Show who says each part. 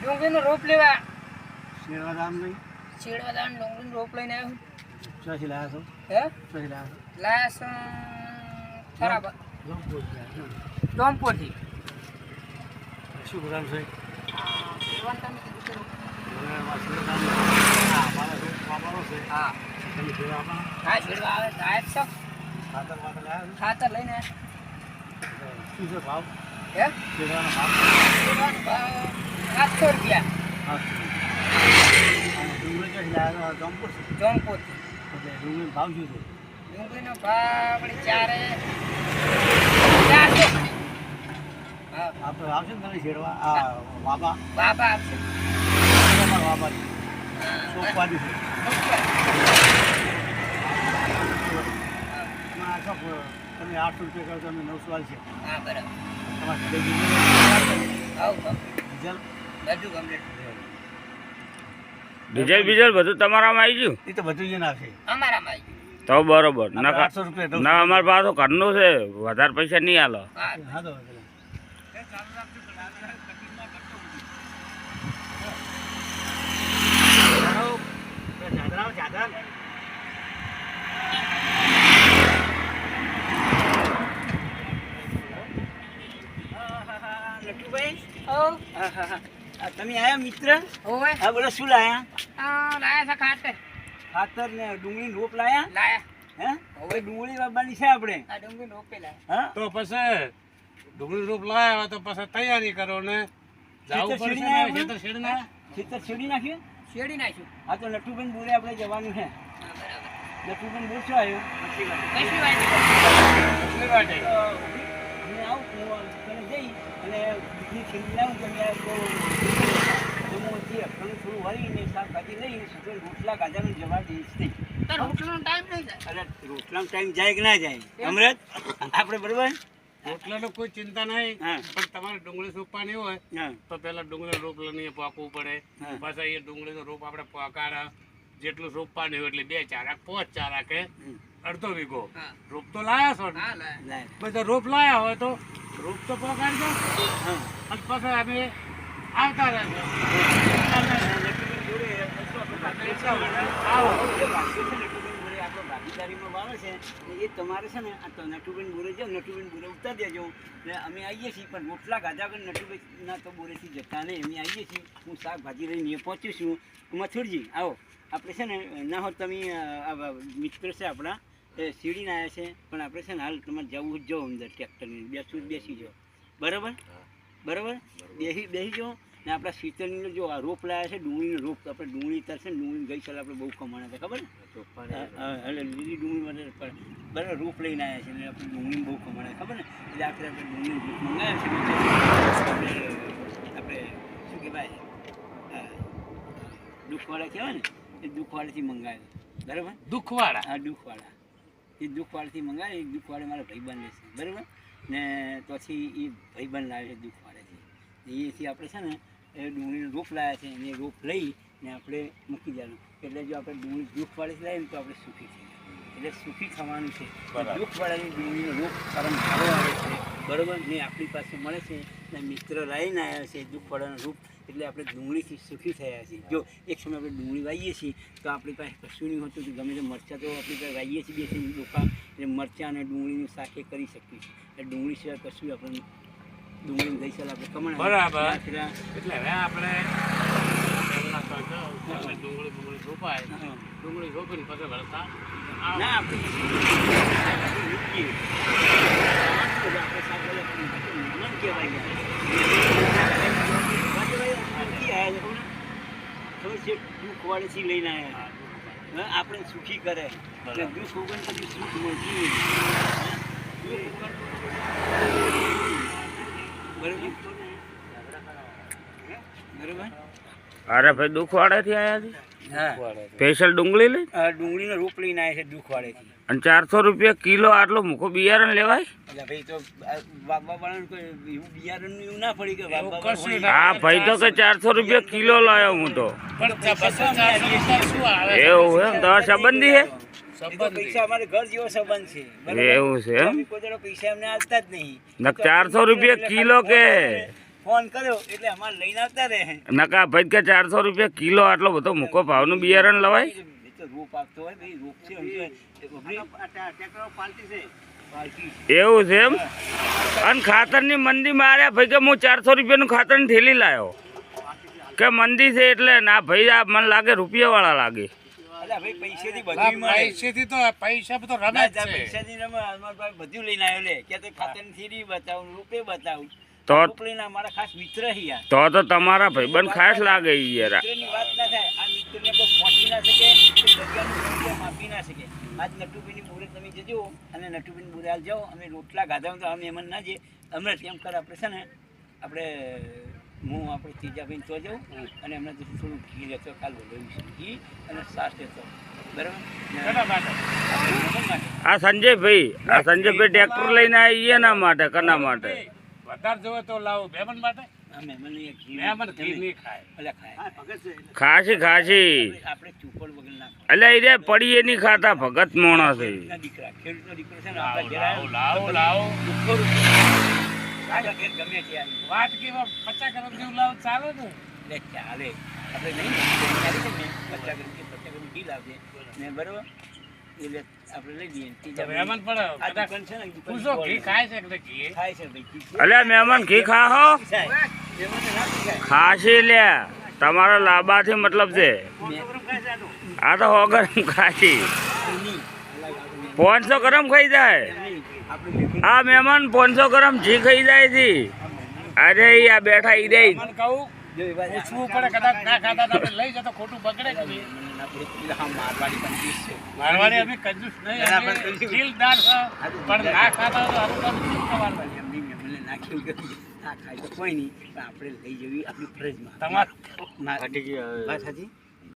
Speaker 1: ડુંગળીનો રોપ લેવા
Speaker 2: શેરવાદામ
Speaker 1: ડુંગળીનો રોપ લઈને આવ્યો.
Speaker 2: ચોથી લાયા છો
Speaker 1: હે
Speaker 2: ચોથી લાયા
Speaker 1: લાસ બરાબર ટોમ્પોથી
Speaker 2: શું પ્રોગ્રામ છે
Speaker 1: હા હા શેરવા આવે સાહેબ છો ખાતર લઈને
Speaker 2: શું છે ભાવ
Speaker 1: હે
Speaker 2: શેરવાનો ભાવ
Speaker 1: શેરવાનો ભાવ 700 રૂપિયા.
Speaker 2: ડુંગળી ચોથી લાયા જમપુર
Speaker 1: જોનપુરથી
Speaker 2: એટલે ડુંગળીનો ભાવ શું છે
Speaker 1: ડુંગળીનો ભાવ આપણે 400. હા
Speaker 2: આપણે આવશે ને તમે શેરવા આ વાબા
Speaker 1: બાબા આપશે.
Speaker 2: વાબા સોપવાડી છે તમે 800 રૂપિયા કરો તો અમે 900 છે
Speaker 1: હા બરાબર.
Speaker 2: તમારે
Speaker 1: આવું
Speaker 2: ડીઝલ
Speaker 1: બધું કમ્પ્લીટ
Speaker 3: ડીઝલ બધું તમારામાં આવી ગયું
Speaker 2: એ તો બધું જ આવશે
Speaker 1: અમારામાં આવી ગયું.
Speaker 3: તો બરોબર
Speaker 2: 800 રૂપિયા
Speaker 3: ના અમારે પાસે તો ઘરનું છે વધારે પૈસા નહીં આલો.
Speaker 1: હા
Speaker 2: હા તો તમે આયા મિત્ર
Speaker 1: ઓવે
Speaker 2: હા બોલો શું લાયા
Speaker 1: લાયા છે ખાતર
Speaker 2: ખાતર ને ડુંગળી રોપ લાયા
Speaker 1: લાયા
Speaker 2: હે હવે ડુંગળી વાવવાની છે આપણે
Speaker 1: આ ડુંગળી રોપે લાયા.
Speaker 2: હા
Speaker 4: તો પછી ડુંગળી રૂપ લાવ્યા તો પછી તૈયારી કરો ને જાવું
Speaker 2: ખેતર
Speaker 4: પડશે
Speaker 2: શેરડી
Speaker 4: ને
Speaker 2: આવ્યા?
Speaker 4: ખેતર શેરડીના.
Speaker 2: ખેતર છેડી નાખ્યું
Speaker 1: શેરડી નાખ્યું.
Speaker 2: હા તો નટુબેન બોરે આપણે જવાનું છે
Speaker 1: હા બરાબર.
Speaker 2: નટુબેન બોર શું આવ્યું
Speaker 1: કશી વાત નહીં.
Speaker 4: કેટલી વાટે?
Speaker 2: હું આવું હું તને જઈ અને બીજી છેડી લાવું તો ત્યાં થોડું વળીને શાકભાજી લઈને સુધીર રોટલા ગાજાનું જવા દઈશ નહીં.
Speaker 1: તાર હોટલનો ટાઈમ નહીં જાય.
Speaker 2: અરે રોટલાનો ટાઈમ જાય કે ના જાય અમરત આપણે બરોબર
Speaker 4: રોટલાનો કોઈ ચિંતા નહીં,
Speaker 2: હા.
Speaker 4: પણ તમારે ડુંગળી સોંપવાની હોય
Speaker 2: હા
Speaker 4: તો પહેલા ડુંગળી રોપ લઈને પાકવું પડે.
Speaker 2: હા.
Speaker 4: પાછા એ ડુંગળીનો રોપ આપણે પાકાડા જેટલું સોંપવાની હોય એટલે 2 ચારા 5 ચારા કે અડધો વીઘો
Speaker 1: હા.
Speaker 4: રોપ તો લાયા છો ને?
Speaker 1: હા લાયા.
Speaker 2: લાય
Speaker 4: બધા રોપ લાયા હોય તો રોપ તો પકાડજો
Speaker 2: હા
Speaker 4: અને પછી અમે આવતા રહેજો.
Speaker 2: ભાગીદારીમાં વાવે છે એ તમારે છે ને આ તો નટુબેન બોરે જાઓ નટુબેન બોરે ઉતાર દેજો એટલે અમે આવીએ છીએ પણ રોટલા ગાધા વગર નટુબેનના તો બોરેથી જતા નહીં અમે આવીએ છીએ હું શાકભાજી લઈને પહોંચું છું મથુરજી આવો આપણે છે ને ના હોત તમે મિત્ર છે આપણા એ સીડીને આવ્યા છે પણ આપણે છે ને હાલ તમારે જવું જ જાઓ અંદર ટ્રેક્ટરની બેસી જાઓ બરાબર બરાબર બેસી જાઓ ને આપણા શીતળનો જો આ રોપ લાવ્યા છે ડુંગળીનો રોપ આપણે ડુંગળી તરશે ને ડુંગળી ગઈ સાલ આપણે બહુ કમાણા હતા ખબર ને એટલે લીલી ડુંગળી માટે બરાબર રોપ લઈને આવ્યા છે એટલે આપણે ડુંગળી બહુ કમાણા ખબર ને એટલે આપણે ડુંગળીનો રોપ મંગાવ્યા છે આપણે શું કહેવાય દુઃખવાળા કહેવાય ને એ દુઃખવાળાથી મંગાવ્યો બરાબર
Speaker 4: દુઃખવાળા
Speaker 2: હા દુઃખવાળા એ દુઃખવાળાથી મંગાવે એ દુઃખવાળા મારા ભાઈબંધ છે બરાબર ને પછી એ ભાઈબંધ લાવે છે દુઃખવાળાથી એથી આપણે છે ને એ ડુંગળીનો રોપ લાવ્યા છે અને એ રોપ લઈને આપણે મૂકી દેવાનું એટલે જો આપણે ડુંગળી દુઃખવાળાથી લાવીએ ને તો આપણે સુખી થઈએ એટલે સુખી થવાનું છે દુઃખવાળાની ડુંગળીનો રોપ સારા સારો આવે છે બરાબર ને આપણી પાસે મળે છે ને મિત્ર લાવીને આવ્યા છે દુઃખવાળાનો રૂપ એટલે આપણે ડુંગળીથી સુખી થયા છીએ જો એક સમય આપણે ડુંગળી વાવીએ છીએ તો આપણી પાસે કશું નહીં હોતું કે ગમે તે મરચાં તો આપણી પાસે વાવીએ છીએ બે ડોકા એટલે મરચાં અને ડુંગળીનું શાક એ કરી શકીએ છીએ એટલે ડુંગળી સિવાય કશું આપણે ડુંગળી ગઈ સાલ આપણે કમાણા
Speaker 4: બરાબર.
Speaker 2: એટલે
Speaker 4: એટલે હવે આપણે ડુંગળી રોપાય ડુંગળી રોપીને પછી વળતા
Speaker 2: ના આપણે દુઃખવાળીથી લઈને આવ્યા આપણે સુખી કરે દુઃખ વગર પછી સુખ મળતી બરોબર બરોબર
Speaker 3: અરે ભાઈ દુઃખવાડેથી આવ્યા છે
Speaker 2: હા
Speaker 3: સ્પેશિયલ ડુંગળી લઈ
Speaker 2: ડુંગળીનો રોપ લઈને આવ્યા છે દુઃખવાળેથી
Speaker 3: અને 400 રૂપિયા કિલો આટલો મૂકો બિયારણ લેવાય.
Speaker 2: એટલે ભાઈ તો બાબા વાળાને કોઈ એવું બિયારણનું એવું ના પડી કે બાબા
Speaker 4: કશું
Speaker 3: હા ભાઈ તો કે 400 રૂપિયા કિલો લાવ્યો હું તો
Speaker 4: પણ પછી 400 શું આવે?
Speaker 3: એવું એમ તમારે સંબંધી હે
Speaker 2: એ તો પૈસા અમારે ઘર જેવો સંબંધ છે બરાબર?
Speaker 3: એવું છે એમ?
Speaker 2: અમે કોઈ દાડો પૈસા એમને આલતા જ નહીં.
Speaker 3: નક 400 રૂપિયા કિલો કે
Speaker 2: ફોન કર્યો એટલે અમારે લઈને આવતા રહે.
Speaker 3: નકા ભાઈ કે 400 રૂપિયા કિલો આટલો બધો મૂકો ભાવનું બિયારણ લવાય?
Speaker 2: એ તો રોપ આપતો હોય ભાઈ, રોપ છે ટ્રેક્ટર પાલટી છે, પાલટી.
Speaker 3: એવું છે એમ? અને ખાતરની મંદી માર્યા ભાઈ કે હું 400 રૂપિયાનું ખાતરની થેલી લાવ્યો કે મંદી છે એટલે ના ભાઈ આ મને લાગે રૂપિયાવાળા લાગે.
Speaker 2: અલા ભાઈ પૈસેથી બધું મળે.
Speaker 4: પૈસેથી તો પૈસા તો રમે
Speaker 2: ના,
Speaker 4: જ છે.
Speaker 2: પૈસાથી રમે. અમારા ભાઈ બધું લઈને આવ્યો લે કે તો ખાતરની થેલી બતાવું, રૂપે બતાવું.
Speaker 3: તો
Speaker 2: રૂપ લઈને અમારા ખાસ મિત્ર છે યાર.
Speaker 3: તો તમારા ભાઈબંધ ખાસ લાગે ઈ યાર.
Speaker 2: મિત્રની વાત ના થાય. આ મિત્રને કોઈ પહોંચી ના શકે, જગ્યાનું મૂલ્ય માપી ના શકે. આજ નટુભાઈની બોરે તમે જજો અને નટુભાઈની બોરે હાલ જાઓ, અમે રોટલા ગાધા તો અમે એમ ના જઈએ. અમે કેમ કર આપણે છે ને આપણે હું આપણે ત્રીજાભાઈ તો જાઉં અને એમને તો થોડું ઘી લેતો કાલ બોલાવ્યું છે, ઘી અને છાશ લેતો બરાબર.
Speaker 3: આ સંજયભાઈ ટ્રેક્ટર લઈને આવી એના માટે કના માટે
Speaker 4: વધારે જોવે તો લાવો મહેમાન માટે.
Speaker 2: મહેમાન
Speaker 4: મહેમાન ઘી નહીં ખાય.
Speaker 2: ભલે ખાય.
Speaker 3: ખાસી
Speaker 2: આપણે ચોપડ વગર ના ખાય.
Speaker 3: એટલે એ રે પડી એની ખાતા ભગત મોણા છે.
Speaker 2: ખેડૂતના દીકરા, ખેડૂતનો દીકરો છે ને
Speaker 4: લાવો,
Speaker 2: આપણા ઘેર
Speaker 4: લાવો,
Speaker 2: આવ્યો.
Speaker 4: લાવો, લાવો.
Speaker 2: દુઃખો રૂપિયા. આપણા ઘેર ગમે ત્યાં આવી.
Speaker 4: વાત કેવા 50 કરોડ જેવું લાવો ચાલે ને.
Speaker 2: એટલે ચાલે. આપણે નહીં ચાલી છે ને 50 ગ્રામ ઘી લાવજે ને બરોબર એટલે આપણે લઈ જઈએ. ત્રીજા
Speaker 4: મહેમાન પણ
Speaker 2: આ
Speaker 4: કદાચ
Speaker 2: દુકાન છે ને
Speaker 4: પૂછો ઘી ખાય છે એટલે ઘી
Speaker 2: ખાય છે ભાઈ ઘી.
Speaker 3: એટલે મહેમાન ઘી ખાહો
Speaker 2: ખાય. મહેમાનને ના પીસાય.
Speaker 3: ખાસી લે તમારા લાભાથી મતલબ છે. આ તો 100 ગરમ ખાસી
Speaker 2: નહીં.
Speaker 3: 500 ગરમ ખાઈ જાય.
Speaker 2: આપણે
Speaker 3: આ મહેમાન 500 ગરમ ઘી ખાઈ જાય છે. અરે ઈ આ બેઠા ઈ રહી
Speaker 4: મહેમાન કહું પૂછવું પડે કદાચ ના ખાતા તો આપણે લઈ જતો ખોટું બગડે કે નહીં. મારવાડી અમે કંજૂસ નહીં, અમે દિલદાર છે. પણ ના ખાતા તો આવું કામ શું કરવાનું?
Speaker 2: ના ખાય તો કોઈ નહીં પણ આપણે લઈ જવી આપણી ફરજમાં.
Speaker 4: તમારે
Speaker 2: વાત સાચી?